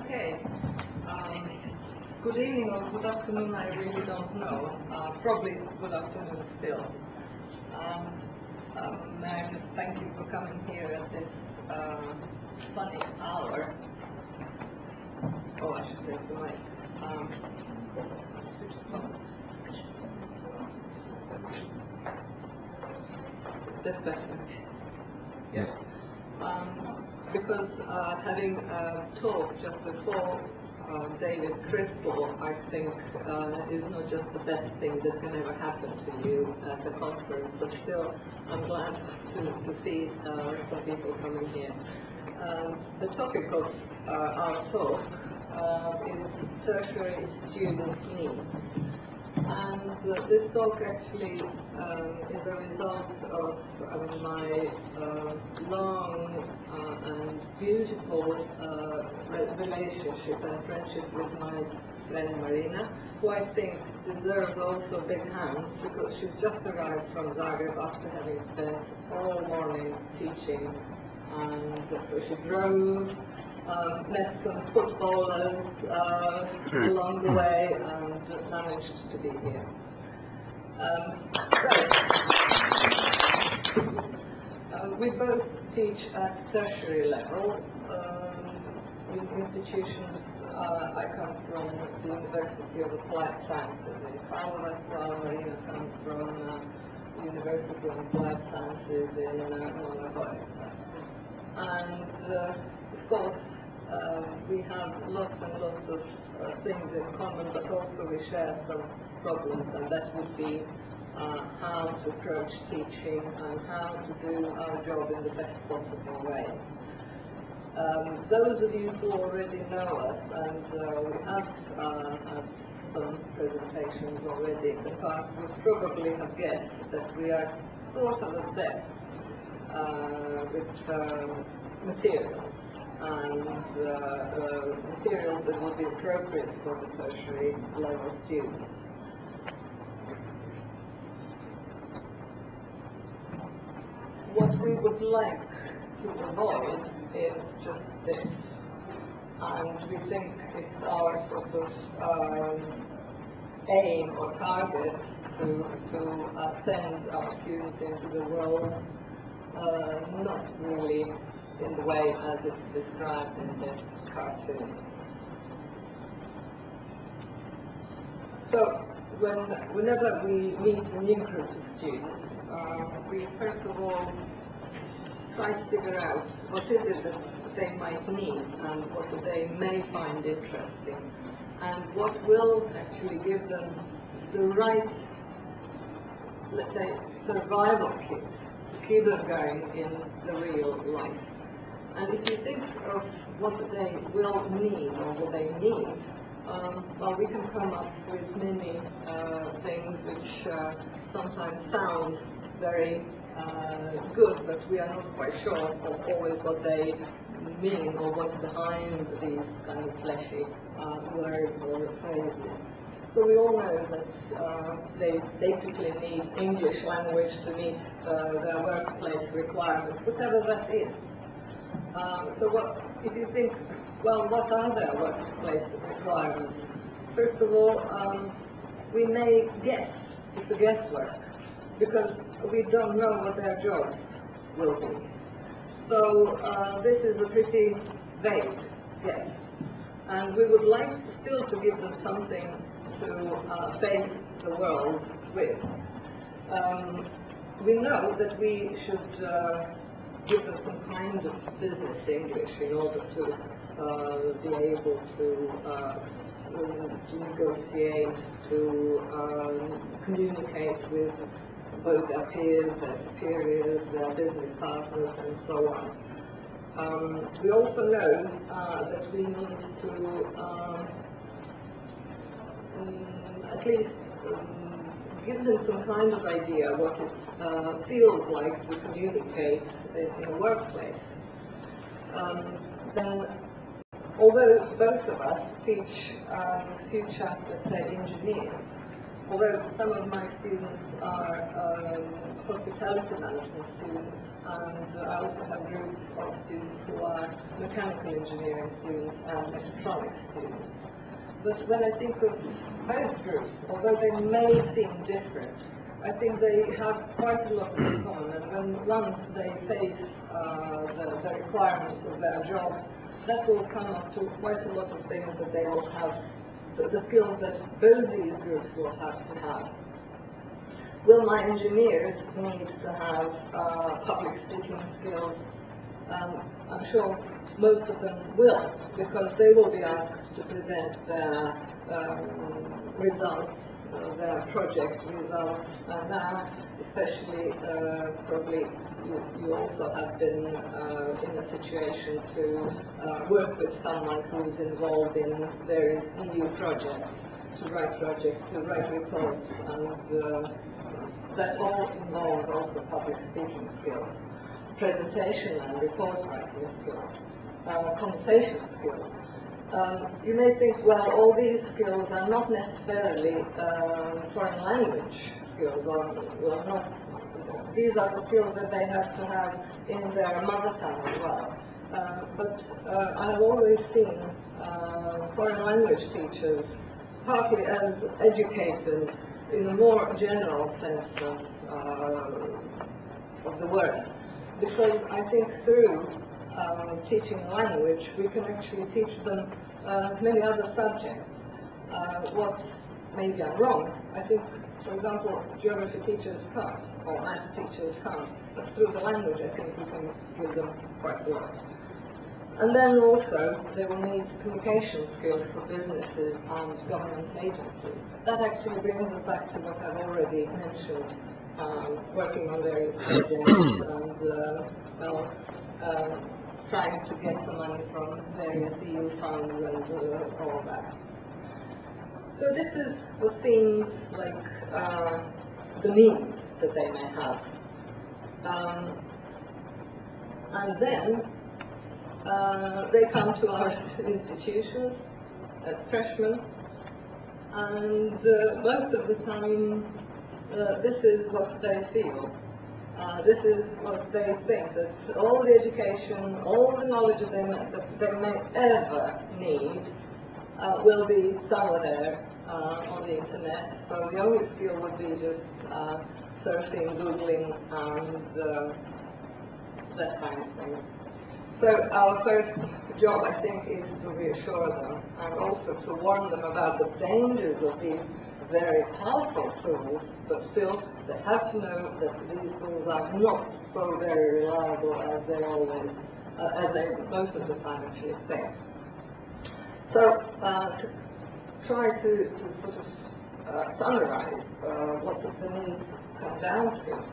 Okay. Good evening or good afternoon, I really don't know. Probably good afternoon still. May I just thank you for coming here at this funny hour. Oh, I should take the mic. That's better. Yes. Because having talked just before David Crystal, I think is not just the best thing that can ever happen to you at the conference, but still I'm glad to see some people coming here. The topic of our talk is tertiary students' needs. And this talk actually is a result of my long and beautiful relationship and friendship with my friend Marina, who I think deserves also a big hand because she's just arrived from Zagreb after having spent all morning teaching, and so she drove, met some footballers along the way, and managed to be here. We both teach at tertiary level in institutions. I come from the University of Applied Sciences in Karlovac, while Marina comes from the University of Applied Sciences in Monaco. And of course, we have lots and lots of things in common, but also we share some problems, and that would be how to approach teaching and how to do our job in the best possible way. Those of you who already know us, and we have had some presentations already in the past, would probably have guessed that we are sort of obsessed with materials, and materials that would be appropriate for the tertiary level students. What we would like to avoid is just this, and we think it's our sort of aim or target to send our students into the world not really in the way as it's described in this cartoon. So, whenever we meet a new group of students, we first of all try to figure out what is it that they might need and what they may find interesting, and what will actually give them the right, let's say, survival kit to keep them going in the real life. And if you think of what they will need or what they need, well, we can come up with many things which sometimes sound very good, but we are not quite sure of always what they mean or what's behind these kind of fleshy words or phrases. So we all know that they basically need English language to meet their workplace requirements, whatever that is. So if you think, well, what are their workplace requirements? First of all, we may guess. It's a guesswork, because we don't know what their jobs will be. So this is a pretty vague guess. And we would like still to give them something to face the world with. We know that we should give them some kind of business English in order to be able to negotiate, to communicate with both their peers, their superiors, their business partners, and so on. We also know that we need to at least give them some kind of idea what it feels like to communicate in a workplace. Then, although both of us teach future, let's say, engineers, although some of my students are hospitality management students, and I also have a group of students who are mechanical engineering students and mechatronics students. But when I think of both groups, although they may seem different, I think they have quite a lot in common, and when once they face the requirements of their jobs, that will come up to quite a lot of things that they will have, the skills that both these groups will have to have. Will my engineers need to have public speaking skills? I'm sure most of them will, because they will be asked to present their results, their project results, and now especially probably you also have been in a situation to work with someone who's involved in various EU projects, to write reports, and that all involves also public speaking skills, presentation and report writing skills, conversation skills. You may think, well, all these skills are not necessarily foreign language skills, or well, not. These are the skills that they have to have in their mother tongue as well. But I've always seen foreign language teachers partly as educators in a more general sense of the word, because I think through teaching a language we can actually teach them many other subjects. What maybe I'm wrong, I think, for example, geography teachers can't, or math teachers can't, but through the language I think we can give them quite a lot. And then also they will need communication skills for businesses and government agencies. That actually brings us back to what I've already mentioned, working on various projects and trying to get some money from various EU funds and all of that. So this is what seems like the needs that they may have. And then they come to our institutions as freshmen, and most of the time this is what they feel. This is what they think, that all the education, all the knowledge that they may ever need will be somewhere there on the internet. So the only skill would be just surfing, Googling, and that kind of thing. So our first job, I think, is to reassure them and also to warn them about the dangers of these very powerful tools, but still they have to know that these tools are not so very reliable as they always, as they most of the time actually think. So to try to sort of summarize what the needs come down to,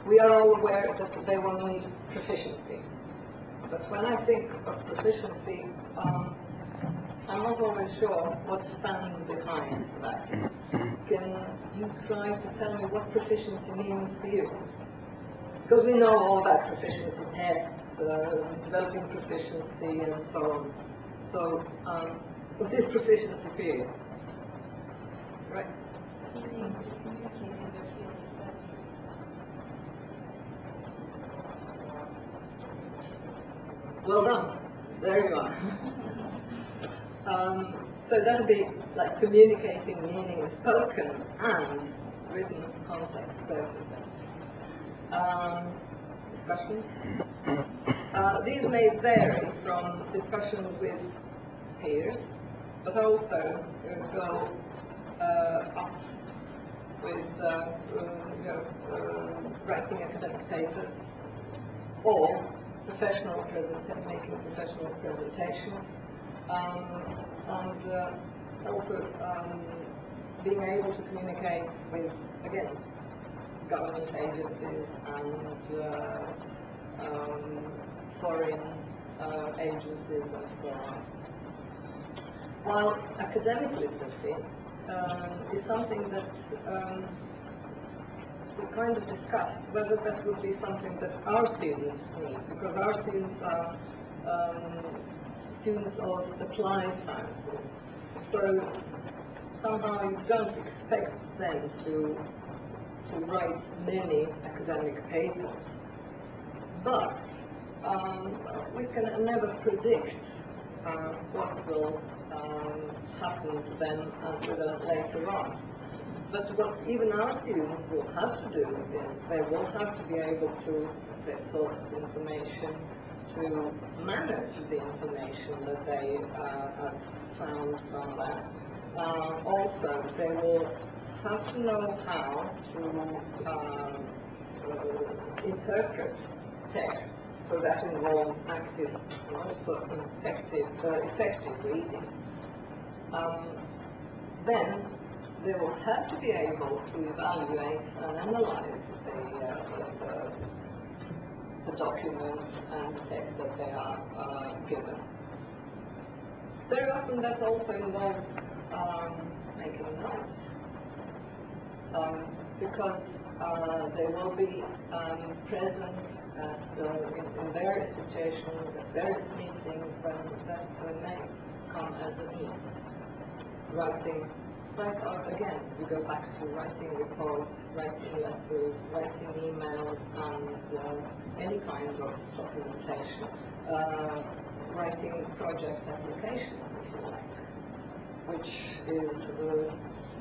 we are all aware that they will need proficiency. But when I think of proficiency, I'm not always sure what stands behind that. Can you try to tell me what proficiency means for you? Because we know all about proficiency tests, developing proficiency, and so on. So, what is proficiency for you? Right? Well done. There you are. So that would be like communicating meaning in spoken and written context, both of them. Discussions? These may vary from discussions with peers, but also go up with writing academic papers, or making professional presentations, and also being able to communicate with, again, government agencies and foreign agencies and so on. While academic literacy is something that we kind of discussed whether that would be something that our students need, because our students are students of applied sciences. So somehow you don't expect them to write many academic papers. But we can never predict what will happen to them later on. But what even our students will have to do is they will have to be able to, say, source information, to manage the information that they have found somewhere. Also, they will have to know how to interpret text, so that involves active and also effective reading. Then they will have to be able to evaluate and analyze the documents and the text that they are given. Very often that also involves making notes, because they will be present in various situations, at various meetings, when that may come as a need. Writing, again, we go back to writing reports, writing letters, writing emails, and any kind of documentation, writing project applications, if you like, which is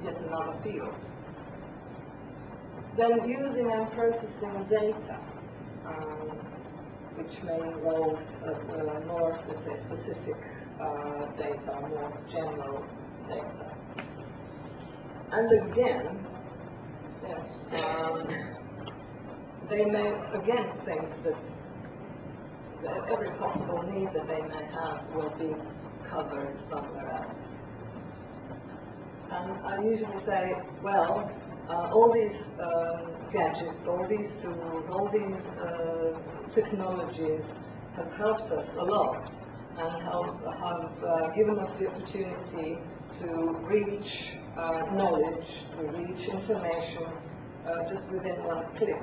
yet another field. Then using and processing data, which may involve more, let's say, specific data, more general data. And again, they may again think that every possible need that they may have will be covered somewhere else. And I usually say, well, all these gadgets, all these tools, all these technologies have helped us a lot and have given us the opportunity to reach knowledge, to reach information just within one click.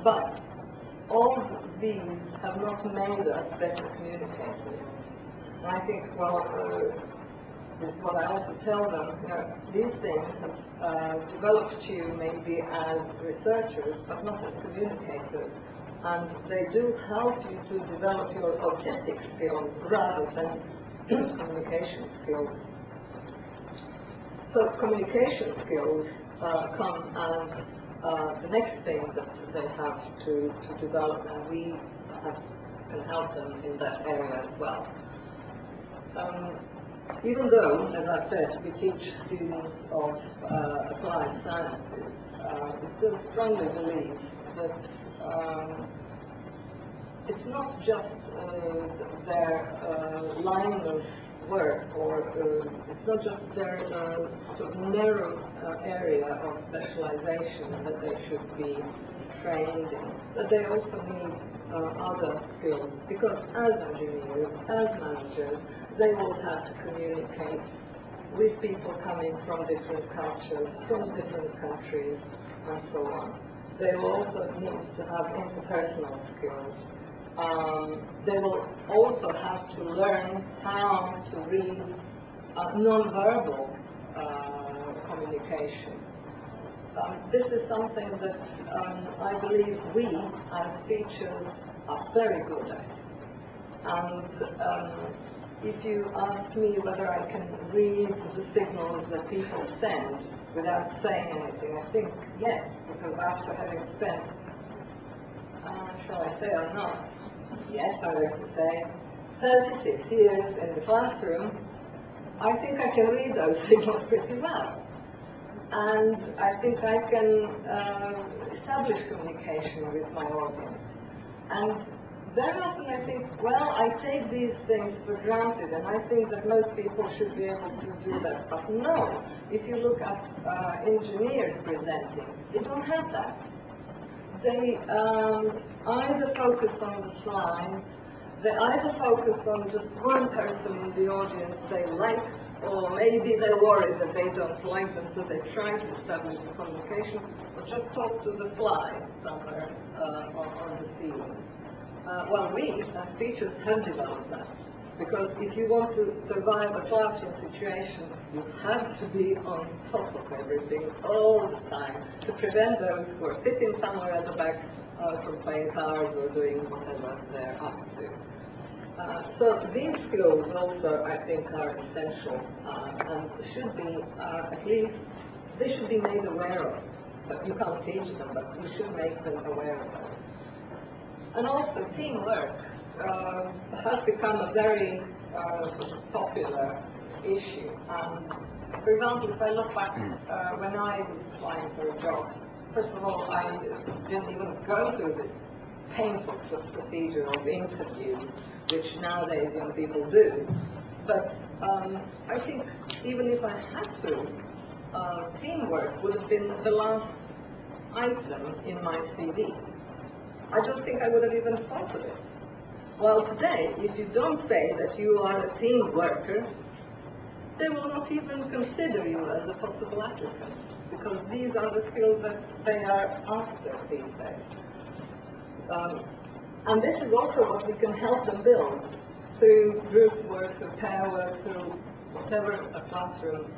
But all these have not made us better communicators. And I think, well, this is what I also tell them, these things have developed you maybe as researchers, but not as communicators. And they do help you to develop your artistic skills rather than communication skills. So communication skills come as the next thing that they have to develop, and we perhaps can help them in that area as well. Even though, as I've said, we teach students of applied sciences, we still strongly believe that it's not just their line of work, or it's not just their sort of narrow area of specialization that they should be trained in, but they also need other skills, because as engineers, as managers, they will have to communicate with people coming from different cultures, from different countries, and so on. They will also need to have interpersonal skills. They will also have to learn how to read non-verbal communication. This is something that I believe we, as teachers, are very good at. And if you ask me whether I can read the signals that people send without saying anything, I think yes, because after having spent, shall I say or not? Yes, I'm going to say, 36 years in the classroom, I think I can read those signals pretty well. And I think I can establish communication with my audience. And very often I think, well, I take these things for granted, and I think that most people should be able to do that. But no, if you look at engineers presenting, they don't have that. They either focus on the slides, they either focus on just one person in the audience they like, or maybe they're worried that they don't like them, so they try to establish the communication, or just talk to the fly somewhere on the ceiling. Well, we, as teachers, have developed that. Because if you want to survive a classroom situation, you have to be on top of everything all the time to prevent those who are sitting somewhere at the back from playing cards or doing whatever they're up to. So these skills also, I think, are essential and should be, at least, they should be made aware of. But you can't teach them, but you should make them aware of those. And also teamwork has become a very sort of popular issue. For example, if I look back when I was applying for a job, first of all, I didn't even go through this painful sort of procedure of interviews, which nowadays young people do. But I think even if I had to, teamwork would have been the last item in my CV. I don't think I would have even thought of it. Well, today, if you don't say that you are a team worker, they will not even consider you as a possible applicant, because these are the skills that they are after these days. And this is also what we can help them build through group work, through pair work, through whatever a classroom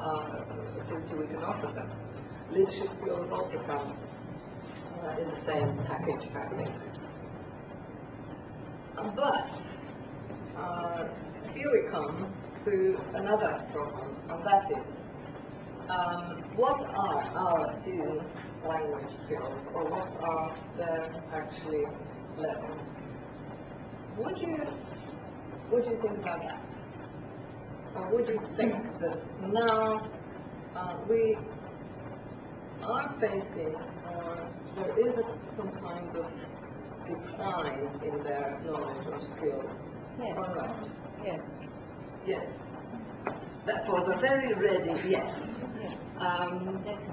activity we can offer them. Leadership skills also come in the same package, I think. But here we come to another problem, and that is, what are our students' language skills, or what are their actually levels? Would you think about that? Or would you think that now we are facing, or there is some kind of decline in their knowledge or skills? Yes. Or not? Yes. Yes. That was a very ready yes. Yes. Definitely.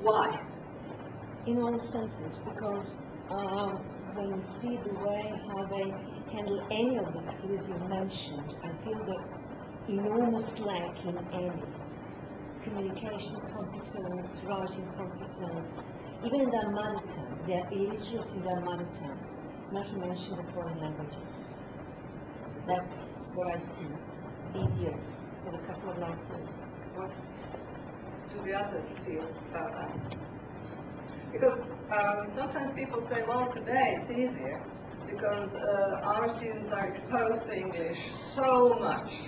Why? In all senses, because when you see the way how they handle any of the skills you mentioned, I feel the enormous lack in any communication competence, writing competence, even in their mother tongue. They are illiterate in their mother tongues, not to mention the foreign languages. That's what I see these years, for the couple of last years. What do the others feel about that? Because sometimes people say, well, today it's easier because our students are exposed to English so much.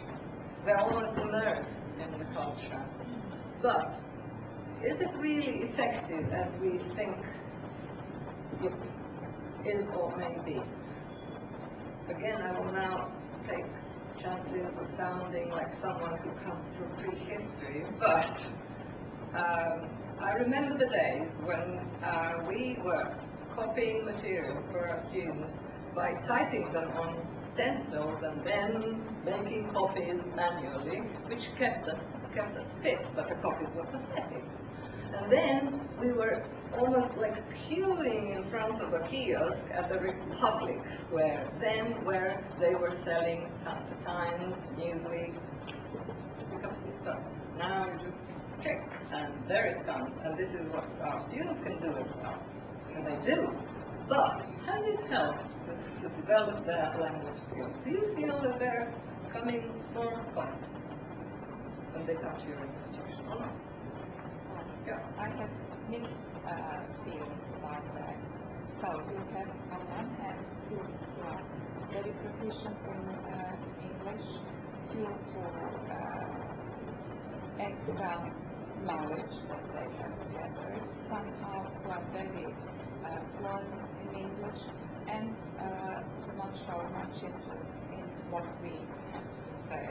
They're almost immersed in the culture. But is it really effective as we think it is or may be? Again, I will now take chances of sounding like someone who comes from prehistory, but I remember the days when we were copying materials for our students by typing them on stencils and then making copies manually, which kept us fit, but the copies were pathetic. And then we were almost like queuing in front of a kiosk at the Republic Square, then where they were selling Times, Newsweek, pick up some stuff. Now you just click, and there it comes, and this is what our students can do as well, and they do. But has it helped to develop their language skills? Do you feel that they're becoming more confident when they come to your institution or not? Yeah, I have mixed feelings about that. So you have on one hand students who are very proficient in English due to extra knowledge that they have gathered, somehow who are very fluent in English and do not show much interest in what we have to say.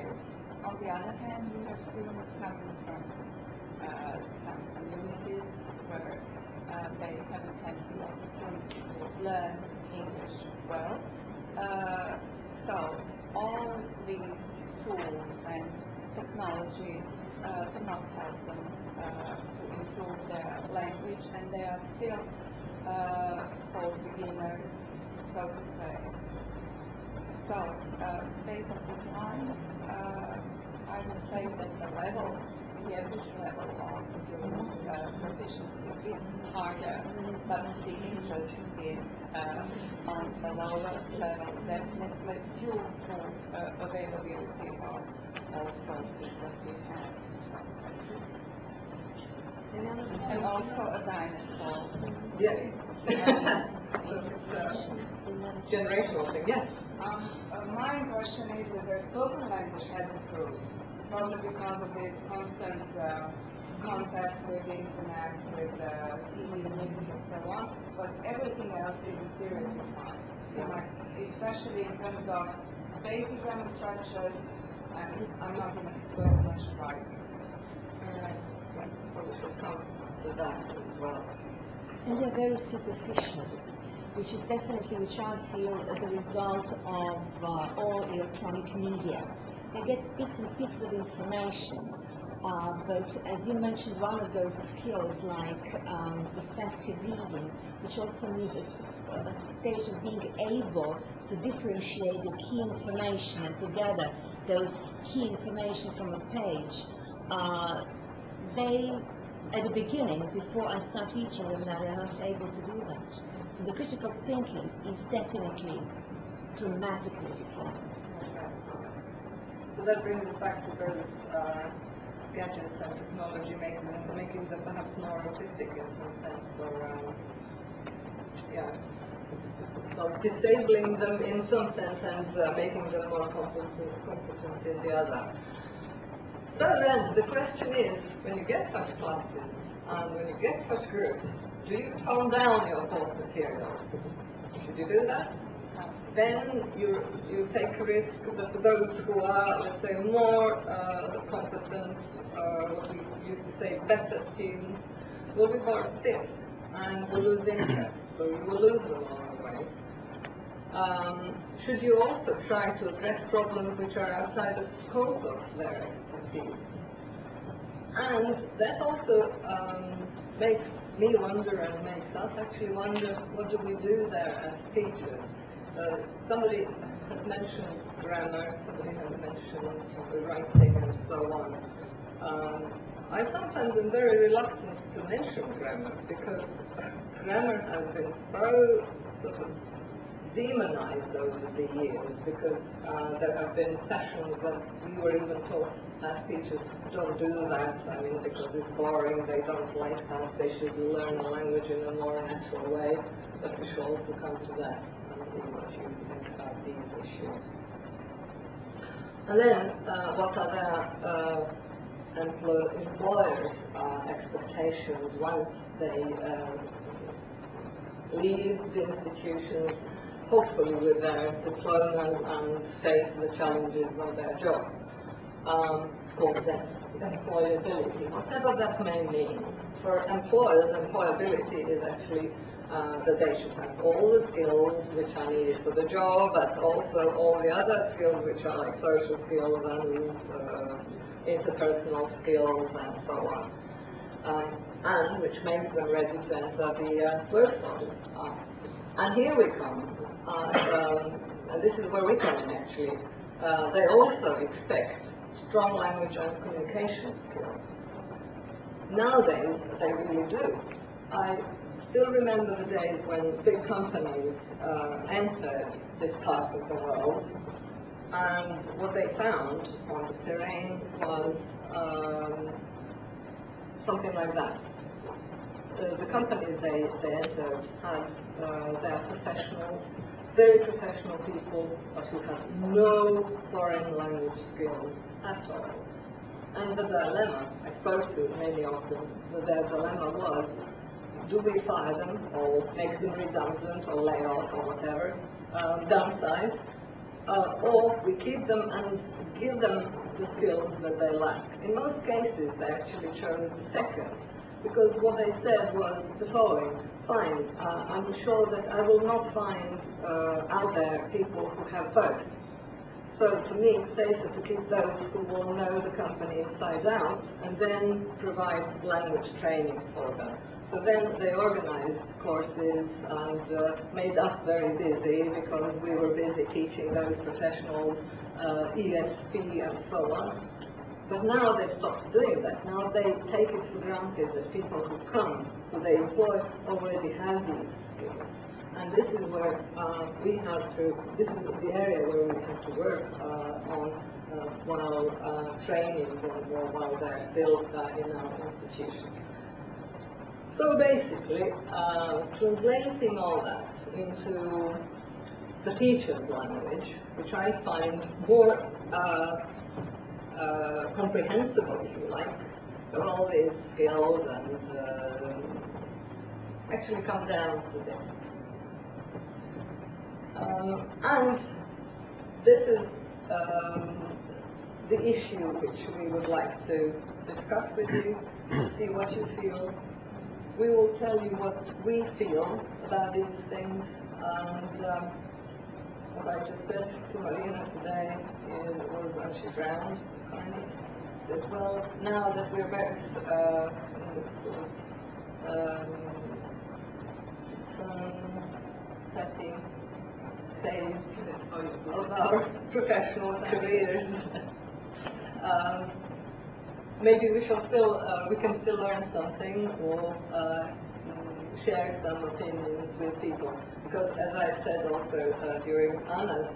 On the other hand, we have students coming from some communities where they haven't had the opportunity to learn English well, So all these tools and technology cannot help them to improve their language, and they are still for beginners, so to say. So, state of decline, I would say that the average level of skills proficiency is higher, but the interest is on a lower level, definitely due to availability of all sources that we have. And also a dinosaur. Yeah. So it's a generational thing, yes. My impression is that their spoken language has improved, probably because of this constant contact with the internet, with TV, music, and so on. But everything else is in serious decline, especially in terms of basic grammar structures. And I'm not going to go much writing. So we should come to that as well. And they're very superficial, which is definitely, which I feel, the result of all electronic media. They get bits and pieces of information, but as you mentioned, one of those skills like effective reading, which also means a stage of being able to differentiate the key information and to gather those key information from a page. They, at the beginning, before I start teaching them that, they're not able to do that. So the critical thinking is definitely dramatically declined. So that brings us back to those gadgets and technology, making them perhaps more autistic in some sense, or or disabling them in some sense and making them more competent in the other. So then the question is, when you get such classes and when you get such groups, do you tone down your course materials? Should you do that? Then you take a risk that those who are, let's say, more competent, what we used to say, better teams, will be more stiff and will lose interest. So you will lose them along the way. Should you also try to address problems which are outside the scope of their expertise? And that also makes me wonder, and makes us actually wonder, what do we do there as teachers? Somebody has mentioned grammar, somebody has mentioned writing and so on. I sometimes am very reluctant to mention grammar because grammar has been so sort of demonized over the years, because there have been sessions when we were even taught as teachers, don't do that, I mean, because it's boring, they don't like that, they should learn a language in a more natural way, but we should also come to that and see what you think about these issues. And then, what are their employers' expectations once they leave the institutions, hopefully with their diplomas, and face the challenges of their jobs? Of course, that's employability, whatever that may mean. For employers, employability is actually that they should have all the skills which are needed for the job, but also all the other skills which are like social skills and interpersonal skills and so on, and which makes them ready to enter the workforce. And here we come, and this is where we come in actually. They also expect strong language and communication skills. Nowadays, they really do. I still remember the days when big companies entered this part of the world, and what they found on the terrain was something like that. The companies they entered had their professionals, very professional people, but who had no foreign language skills at all. And the dilemma, I spoke to many of them, their dilemma was, do we fire them or make them redundant or lay off or whatever, downsize, or we keep them and give them the skills that they lack. In most cases, they actually chose the second, because what they said was the following: fine, I'm sure that I will not find out there people who have both. So for me, it's safer to keep those who will know the company inside out and then provide language trainings for them. So then they organized courses and made us very busy because we were busy teaching those professionals ESP and so on. But now they've stopped doing that. Now they take it for granted that people who come, who they employ, already have these skills. And this is where we have to, this is the area where we have to work on while training them or while they're still in our institutions. So basically, translating all that into the teacher's language, which I find more comprehensible, if you like, of all these skills, and actually come down to this. And this is the issue which we would like to discuss with you, see what you feel. We will tell you what we feel about these things, and as I just said to Marina today, and she frowned, kind of, said, well, now that we're both in the sort of setting phase of our professional careers, maybe we shall still, we can still learn something or share some opinions with people. Because as I said also during Anna's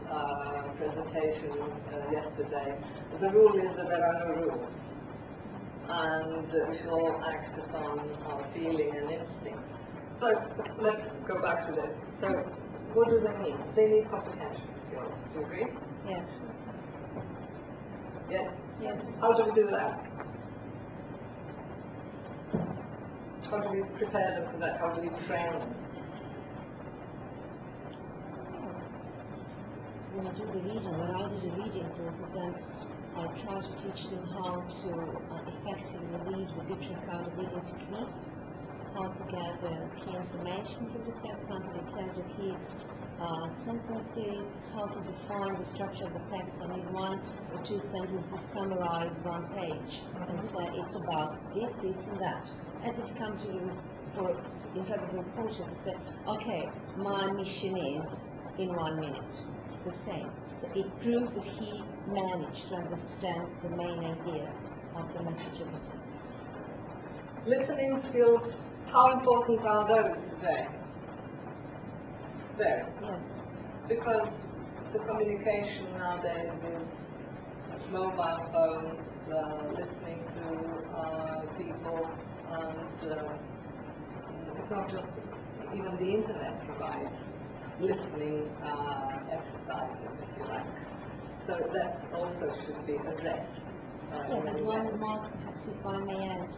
presentation yesterday, the rule is that there are no rules. And we should all act upon our feeling and instinct. So let's go back to this. So what do they need? They need comprehension skills. Do you agree? Yeah. Yes? Yes. How do we do that? How do we prepare them for that? How do we train them? When I do the reading courses, then I try to teach them how to effectively read with different kind of reading techniques, how to gather key information from the text, how to detect the key sentences, how to define the structure of the text. I mean, 1 or 2 sentences summarize 1 page and say it's about this, this, and that. As it comes to you in front of the reporter to say, okay, my mission is in 1 minute. The same. So it proves that he managed to understand the main idea of the message of the text. Listening skills, how important are those today? Very. Yes. Because the communication nowadays is mobile phones, listening to people, and it's not just, even the internet provides listening exercises, if you like. So that also should be addressed. Yeah, but one more, perhaps if I may add,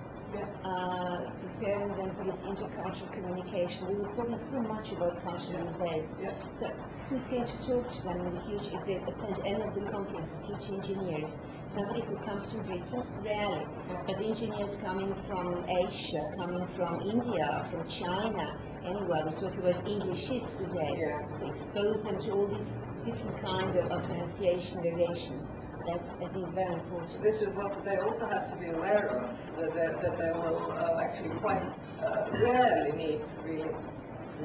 preparing them for this intercultural communication. We were talking so much about culture these days. So who's going to talk to them in the future if they attend any of the conferences, future engineers? Somebody who comes from Britain? Rarely. But engineers coming from Asia, coming from India, from China, anywhere. We're talking about Englishists today. So expose them to all these different kinds of pronunciation variations. That's, I think, very important. This is what they also have to be aware of, that they will actually quite rarely meet really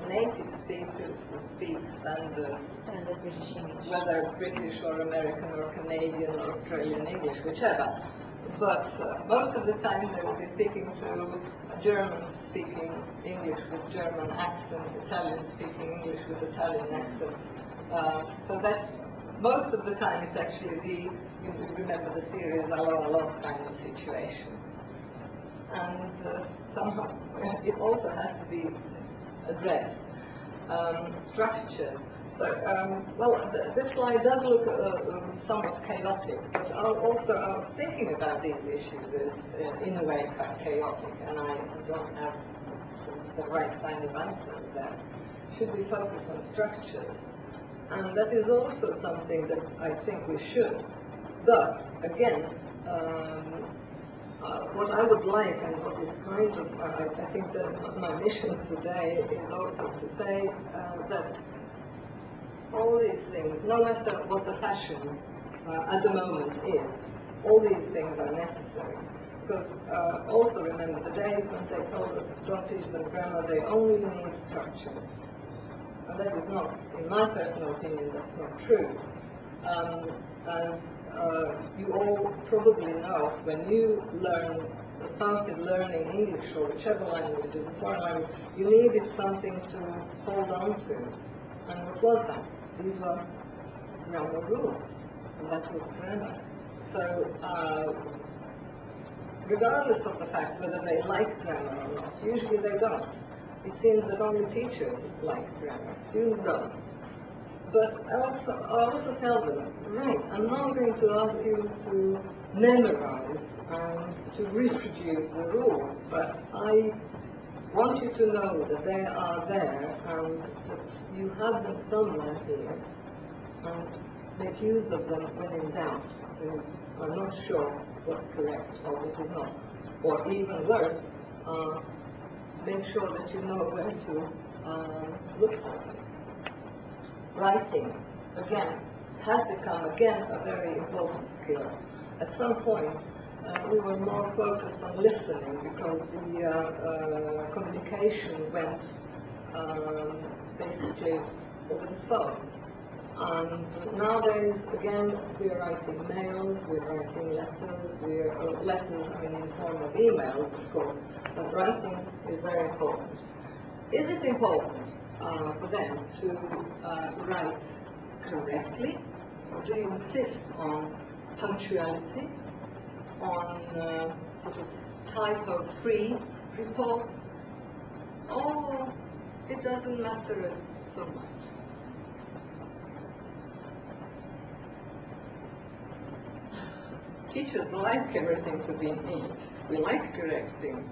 native speakers who speak standard British English. Whether British or American or Canadian or Australian English, whichever. But most of the time they will be speaking to Germans speaking English with German accents, Italians speaking English with Italian accents. So that's, most of the time it's actually the, you remember the series Allo Allo kind of situation. And somehow it also has to be addressed. Structures. So, well, this slide does look somewhat chaotic, but also thinking about these issues is in a way quite chaotic, and I don't have the right kind of answer there. Should we focus on structures? And that is also something that I think we should. But, again, what I would like, and what is kind of, I think that my mission today is also to say that all these things, no matter what the fashion at the moment is, all these things are necessary. Because also remember the days when they told us, don't teach them grammar, they only need structures. And that is not, in my personal opinion, that's not true. As you all probably know, when you started learning English or whichever language is a foreign language, you needed something to hold on to. And what was that? These were grammar rules, and that was grammar. So, regardless of the fact whether they like grammar or not, usually they don't. It seems that only teachers like grammar, students don't. But I also tell them, right, I'm not going to ask you to memorize and to reproduce the rules, but I want you to know that they are there and that you have them somewhere here, and make use of them when in doubt, when you are not sure what's correct or what is not. Or even worse, make sure that you know where to look for them. Writing, again, has become, again, a very important skill. At some point, we were more focused on listening because the communication went basically over the phone. And nowadays, again, we are writing mails, we are writing letters, letters, I mean, in form of emails, of course, but writing is very important. Is it important for them to write correctly, or do you insist on punctuality, on sort of typo-free reports, or it doesn't matter so much? Teachers like everything to be neat. We like correcting.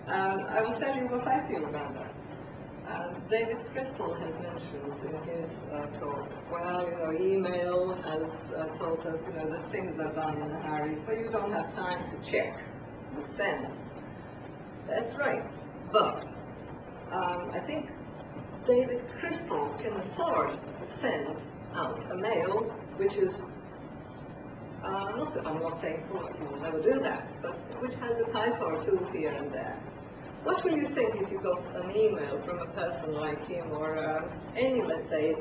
I will tell you what I feel about that. David Crystal has mentioned in his talk, well, email has taught us, that things are done in a hurry, so you don't have time to check and send. That's right. But I think David Crystal can afford to send out a mail which is I'm not saying he will never do that, but which has a typo or two here and there. What will you think if you got an email from a person like him or any, let's say,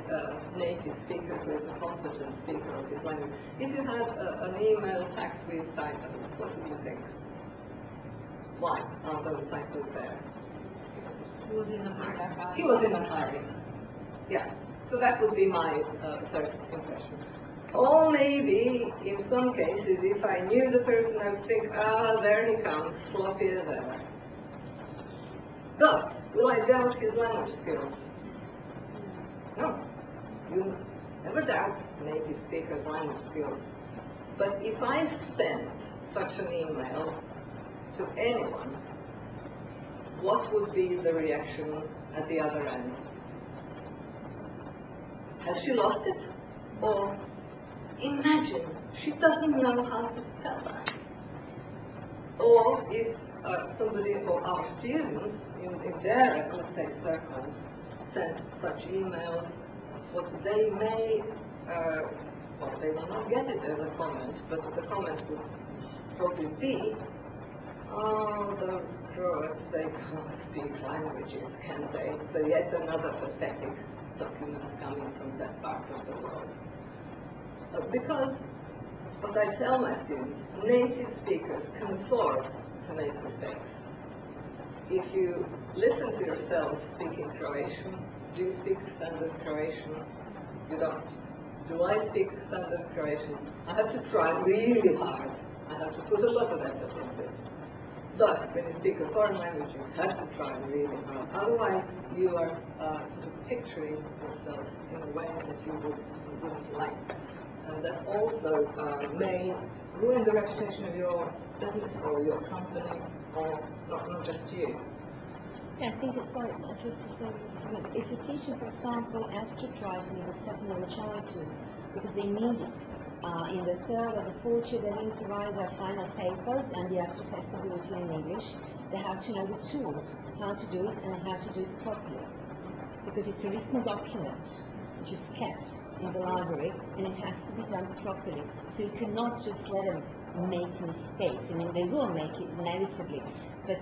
native speaker who is a competent speaker of his language? If you had an email packed with typos, what would you think? Why are those typos there? He was in a hurry. He was in a hurry. Yeah. So that would be my first impression. Or maybe, in some cases, if I knew the person, I would think, there he comes, sloppy as ever. But, will I doubt his language skills? No. You never doubt native speakers' language skills. But if I sent such an email to anyone, what would be the reaction at the other end? Has she lost it? Or imagine, she doesn't know how to spell that. Or if somebody, or our students, in their, let's say, circles, sent such emails, what they may, well, they will not get it as a comment, but the comment would probably be, oh, those Croats, they can't speak languages, can they? So yet another pathetic document coming from that part of the world. Because what I tell my students, native speakers can afford to make mistakes. If you listen to yourselves speaking Croatian, do you speak standard Croatian? You don't. Do I speak standard Croatian? I have to try really hard. I have to put a lot of effort into it. But when you speak a foreign language, you have to try really hard. Otherwise, you are sort of picturing yourself in a way that you wouldn't like. And that also may ruin the reputation of your business or your company, or not just you. Yeah, I think it's like, just to say, if a teacher, for example, asks to try to with a second language to because they need it. In the third or the fourth year, they need to write their final papers and the actual testability in English. They have to know the tools, how to do it and how to do it properly. Because it's a written document which is kept in the library and it has to be done properly. So you cannot just let them make mistakes. I mean, they will make it inevitably, but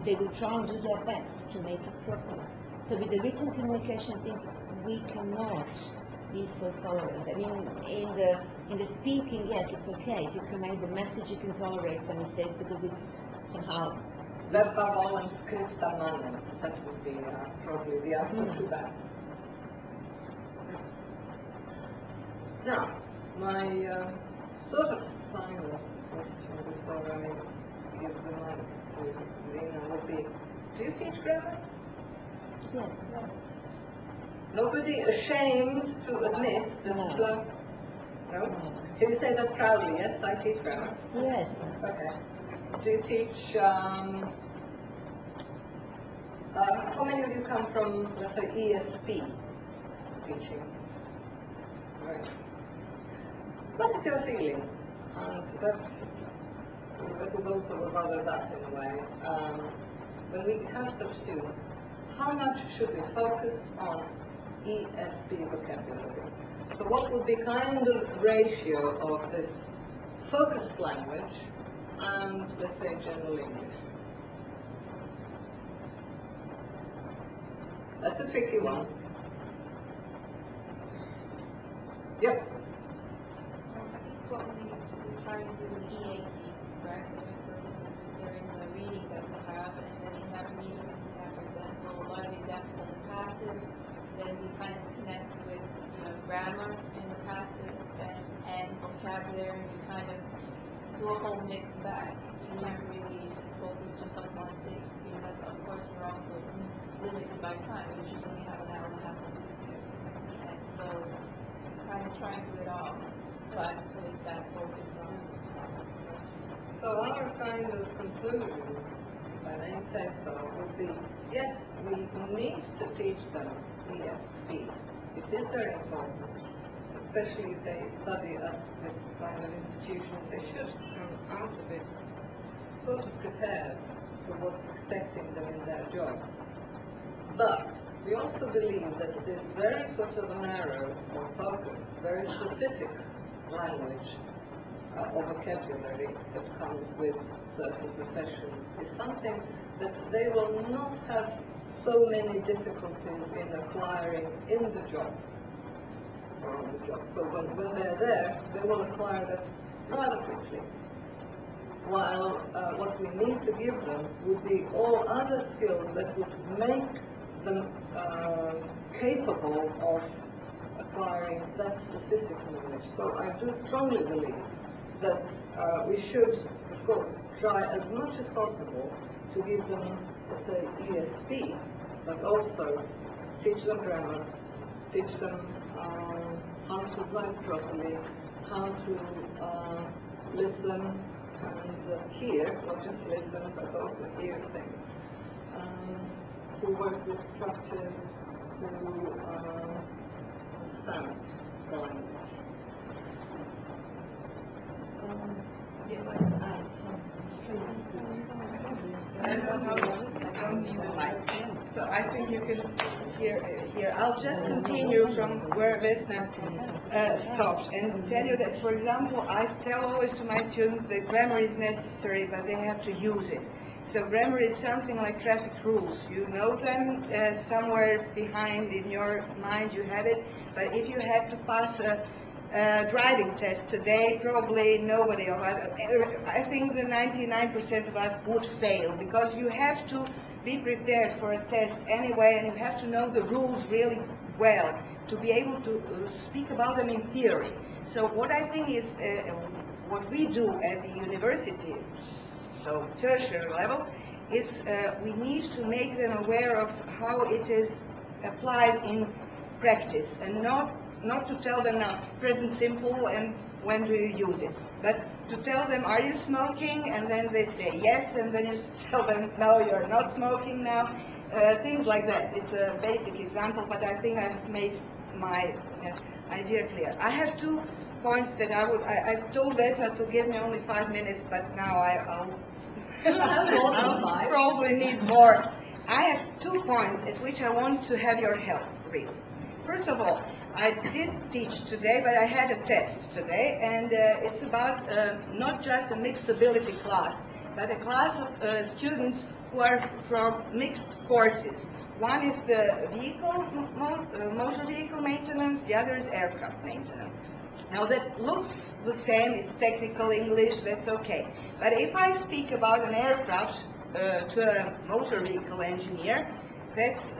they will try and do their best to make it properly. So with the written communication, I think we cannot be so tolerant. I mean, in the speaking, yes, it's okay. If you convey the message, you can tolerate some mistakes because it's somehow. Verba volant scripta manent. That would be probably the answer to that. Now, my sort of final question before I give the mic to Marina would be, do you teach grammar? Yes. Nobody ashamed to admit that... No. No? Can you say that proudly? Yes, I teach grammar. Yes. Okay. Do you teach... how many of you come from, let's say, ESP teaching? Right. What is your feeling? That is also what bothers us in a way. When we have such students, how much should we focus on ESP vocabulary? So what would be kind of ratio of this focused language and, let's say, general English? That's a tricky one. Yep. What we try to do with EAP, correct? There is a reading that we have, and then in that reading we have, for example, a lot of examples of the passive, then we kind of connect with grammar in the passive and vocabulary, we kind of do a whole mixed bag. You can't really just focus just on one thing, because of course we're also limited by time. We usually only have an hour and a half of video. And so kind of trying to do it all, but with that focus on So our kind of conclusion, if I may say so, would be, yes, we need to teach them ESP. It is very important, especially if they study at this kind of institution. They should come out of it sort of prepared for what's expecting them in their jobs. But we also believe that this very sort of narrow or focused, very specific language or vocabulary that comes with certain professions is something that they will not have so many difficulties in acquiring in the job or on the job. So when they're there, they will acquire that rather quickly. While what we need to give them would be all other skills that would make them capable of acquiring that specific knowledge. So I do strongly believe that we should, of course, try as much as possible to give them, let's say, ESP, but also teach them grammar, teach them how to write properly, how to listen and hear, not just listen, but also hear things. To work with structures, to understand the language. Yes, I don't need the mic. So I think you can hear. I'll just continue from where Vesna stopped and tell you that, for example, I tell always to my students that grammar is necessary, but they have to use it. So grammar is something like traffic rules. You know them somewhere behind in your mind, you have it, but if you had to pass a driving test today, probably nobody of us, I think the 99% of us would fail, because you have to be prepared for a test anyway, and you have to know the rules really well to be able to speak about them in theory. So what I think is, what we do at the university, so tertiary level, is we need to make them aware of how it is applied in practice, and not to tell them now present simple and when do you use it, but to tell them, are you smoking? And then they say yes, and then you tell them, no, you're not smoking now. Things like that. It's a basic example, but I think I've made my idea clear. I have 2 points that I told Vesna to give me only 5 minutes, but now I'll probably need more. I have 2 points at which I want to have your help, really. First of all, I did teach today, but I had a test today, and it's about not just a mixed ability class, but a class of students who are from mixed courses. One is the motor vehicle maintenance, the other is aircraft maintenance. Now that looks the same, it's technical English, that's okay. But if I speak about an aircraft to a motor vehicle engineer, that's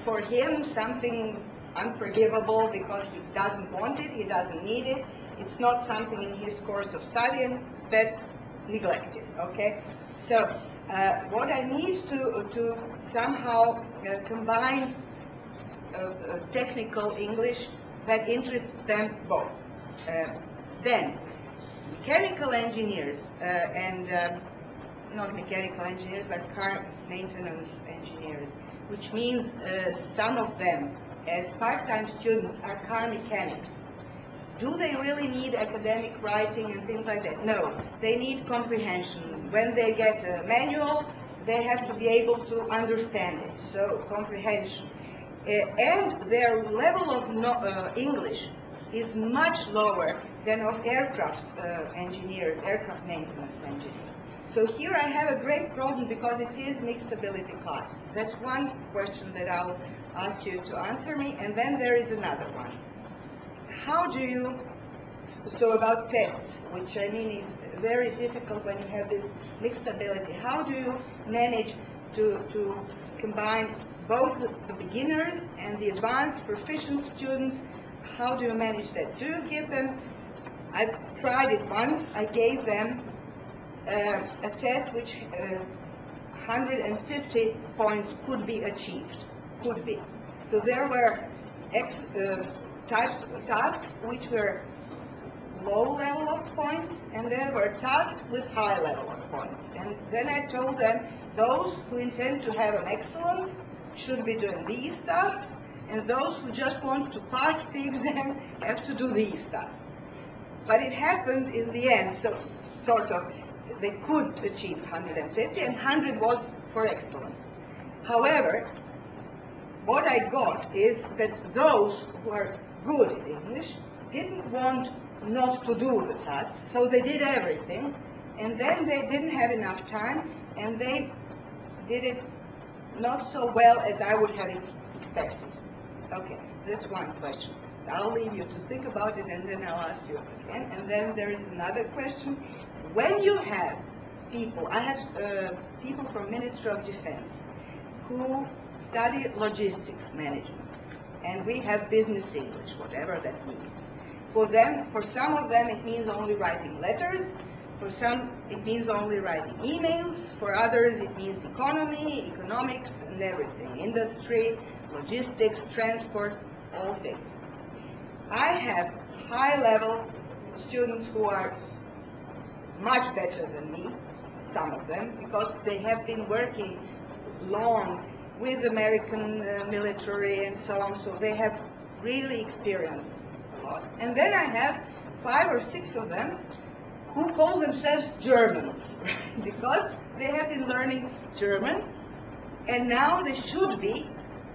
for him something unforgivable because he doesn't want it, he doesn't need it, it's not something in his course of study, and that's neglected, okay? So what I need to somehow combine technical English that interests them both. Then, mechanical engineers and not mechanical engineers, but car maintenance engineers, which means some of them, as part-time students, are car mechanics. Do they really need academic writing and things like that? No, they need comprehension. When they get a manual, they have to be able to understand it, so comprehension. And their level of English is much lower than of aircraft engineers, aircraft maintenance engineers. So here I have a great problem because it is mixed ability class. That's one question that I'll ask you to answer me, and then there is another one. How do you, so about tests, which I mean is very difficult when you have this mixed ability, how do you manage to combine both the beginners and the advanced proficient students? How do you manage that? Do you give them, I've tried it once, I gave them a test which 150 points could be achieved, could be. So there were types of tasks which were low level of points, and there were tasks with high level of points. And then I told them, those who intend to have an excellent should be doing these tasks, and those who just want to pass the exam have to do these tasks. But it happened in the end, so sort of, they could achieve 150, and 100 was for excellent. However, what I got is that those who are good in English didn't want not to do the tasks, so they did everything, and then they didn't have enough time, and they did it not so well as I would have expected. Okay, that's one question. I'll leave you to think about it, and then I'll ask you again. And then there is another question. When you have people, I have people from Ministry of Defense who study logistics management, and we have business English, whatever that means. For them, for some of them, it means only writing letters. For some, it means only writing emails. For others, it means economy, economics, and everything. Industry, logistics, transport, all things. I have high-level students who are much better than me, some of them, because they have been working long with American military and so on, so they have really experienced a lot. And then I have 5 or 6 of them who call themselves Germans, because they have been learning German, and now they should be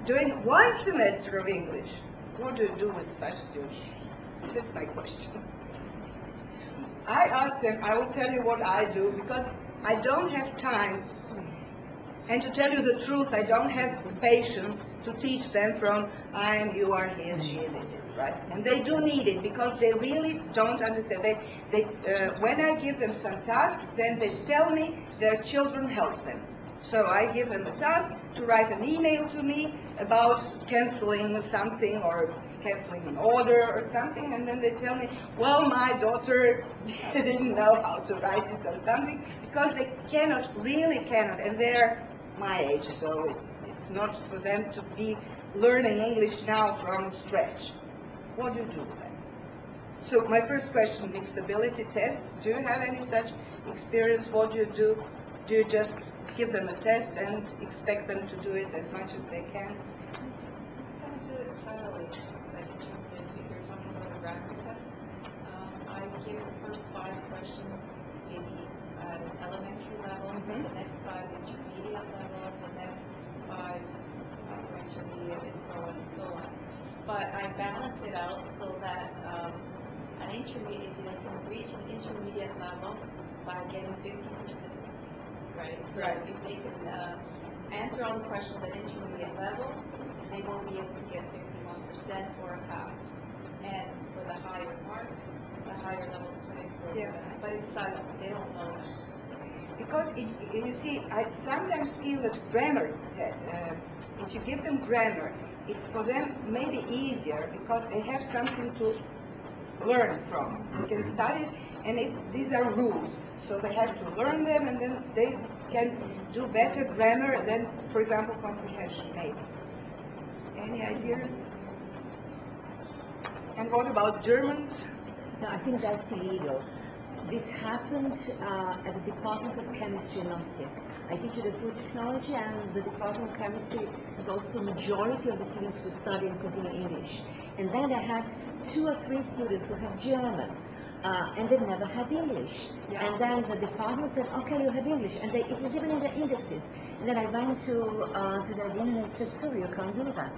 doing 1 semester of English. What do you do with such students? That's my question. I ask them, I will tell you what I do, because I don't have time, and to tell you the truth, I don't have patience to teach them from I am, you are, he is, she is, it is, right? And they do need it, because they really don't understand. When I give them some task, then they tell me their children help them. So I give them a task to write an email to me about canceling something or canceling an order or something, and then they tell me, well, my daughter didn't know how to write it or something, because they really cannot, and they're my age, so it's not for them to be learning English now from scratch. What do you do with them? So my first question, mixed ability tests. Do you have any such experience? What do you do? Do you just give them a test and expect them to do it as much as they can? Don't do it thoroughly, like portions in the elementary level, the next 5 intermediate level, the next 5 upper intermediate, and so on and so on. But I balance it out so that an intermediate, they can reach an intermediate level by getting 50%, right? So if they can answer all the questions at intermediate level, they will be able to get 51% or a pass. And for the higher marks, the higher level students go to that. But it's silent, they don't know that. Because you see, I sometimes feel that grammar, if you give them grammar, it's for them maybe easier because they have something to learn from. They can study, and these are rules. So they have to learn them, and then they can do better grammar than, for example, comprehension, maybe. Any ideas? And what about Germans? No, I think that's illegal. This happened at the Department of Chemistry in Osijek. I teach at food technology, and the Department of Chemistry is also majority of the students who study and continue English. And then I had 2 or 3 students who have German, and they never had English. And then the department said, okay, you have English, and it was even in the indexes. And then I went to the dean and said, sorry, you can't do that.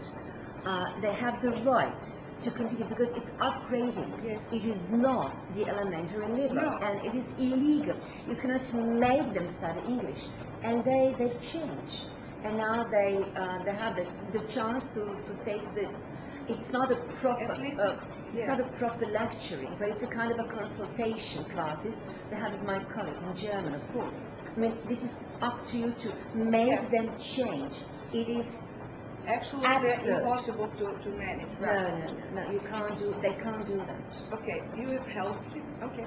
They have the right to continue because it's upgrading. It is not the elementary level, and it is illegal. You cannot make them study English, and they've changed, and now they have the chance to take the. It's not a proper. It's not a proper lecturing, but it's a kind of a consultation classes they have with my colleague in German, of course. I mean, this is up to you to make them change. It is actually impossible to manage. Right? No, you can't do. They can't do that. Okay, you have helped. Okay,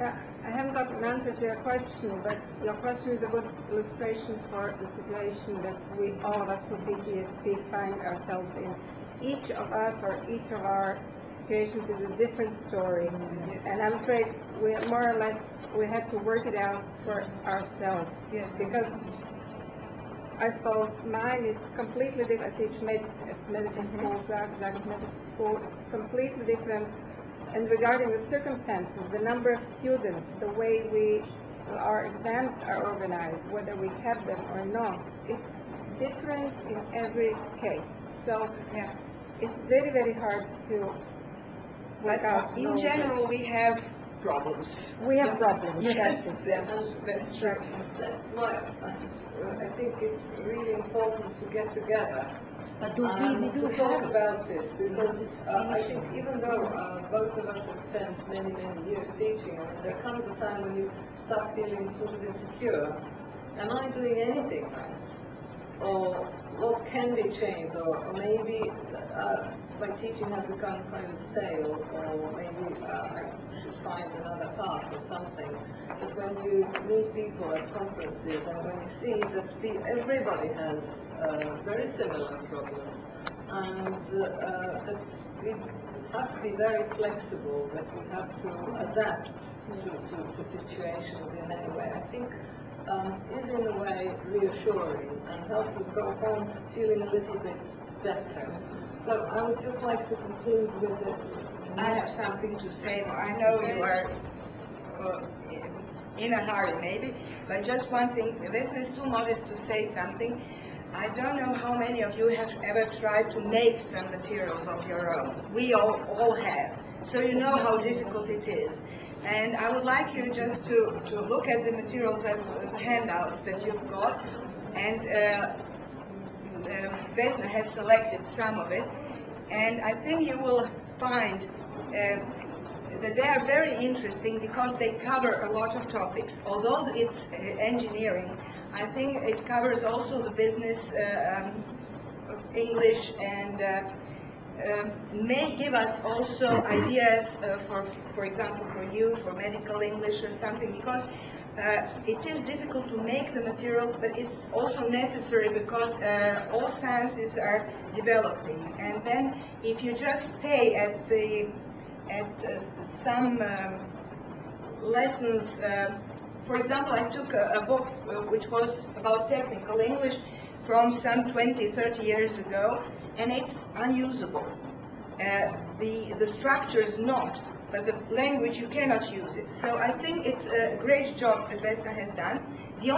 I haven't got an answer to your question, but your question is a good illustration for the situation that we, all of us who teach ESP, find ourselves in. Each of us or each of our situations is a different story, and I'm afraid we more or less we had to work it out for ourselves. Because I suppose mine is completely different. I teach medicine school, medical school, completely different. And regarding the circumstances, the number of students, the way our exams are organized, whether we have them or not, it's different in every case. So it's very, very hard to work out. In general, we have problems. We have problems. That's true. That's why I think it's really important to get together But to talk about it, because I think even though both of us have spent many, many years teaching, there comes a time when you start feeling sort of insecure. Am I doing anything right? Or what can be changed? Or maybe my teaching has become kind of stale, or maybe I should find another path or something. But when you meet people at conferences and when you see that everybody has very similar problems, and that we have to be very flexible, that we have to adapt to situations in any way, I think is in a way reassuring and helps us go home feeling a little bit better. So I would just like to conclude with this. I have something to say. I know you are in a hurry maybe, but just one thing. Vesna is too modest to say something. I don't know how many of you have ever tried to make some materials of your own. We all have. So you know how difficult it is. And I would like you just to look at the materials, the handouts that you've got, and Vesna has selected some of it, and I think you will find that they are very interesting because they cover a lot of topics. Although it's engineering, I think it covers also the business, English, and may give us also ideas for example, for you, for medical English or something, because it is difficult to make the materials, but it's also necessary because all sciences are developing. And then if you just stay at some lessons, for example, I took a book which was about technical English from some 20, 30 years ago, and it's unusable. The structure is not. but the language you cannot use it. So I think it's a great job that Vesna has done. The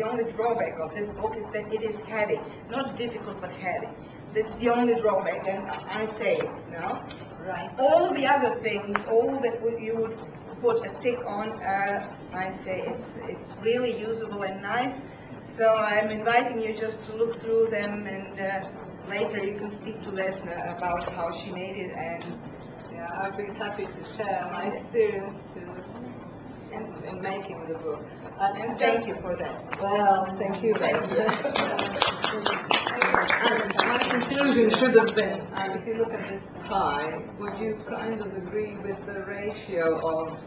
only drawback of this book is that it is heavy, not difficult but heavy. That's the only drawback, and I say it now. Right. All the other things, all that you would put a tick on, I say it's really usable and nice. So I'm inviting you just to look through them, and later you can speak to Vesna about how she made it. And Yeah, I've been happy to share my experiences in making the book. and thank you for that. Well, thank you very much. And my conclusion should have been, if you look at this pie, would you kind of agree with the ratio of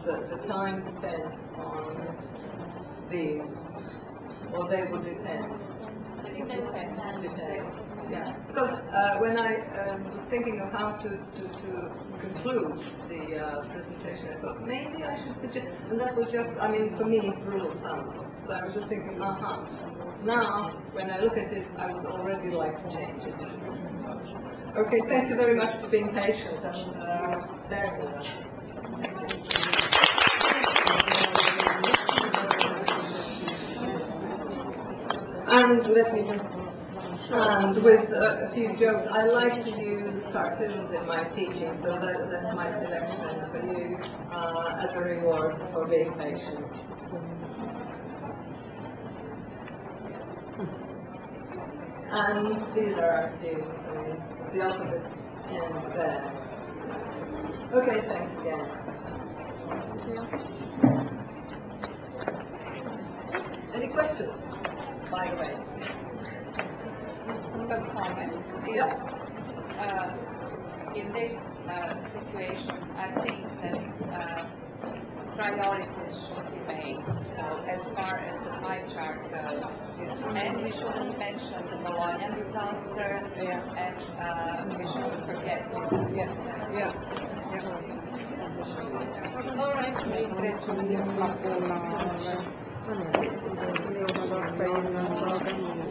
the time spent on these, or they would depend? I think they would Depend. Yeah, because when I was thinking of how to conclude the presentation, I thought maybe I should suggest, and that was just, I mean, for me, rule of thumb. So I was just thinking, now, when I look at it, I would already like to change it. Okay, thank you very much for being patient and bearing with us. And let me just, and with a few jokes, I like to use cartoons in my teaching, so that's my selection for you as a reward for being patient. And these are our students, and the alphabet ends there. Okay, thanks again. Any questions, by the way? Quick comment. Yeah. In this situation, I think that priorities should be made. So as far as the pie chart goes, and we shouldn't mention the Bologna disaster, and we shouldn't forget. All right. Ma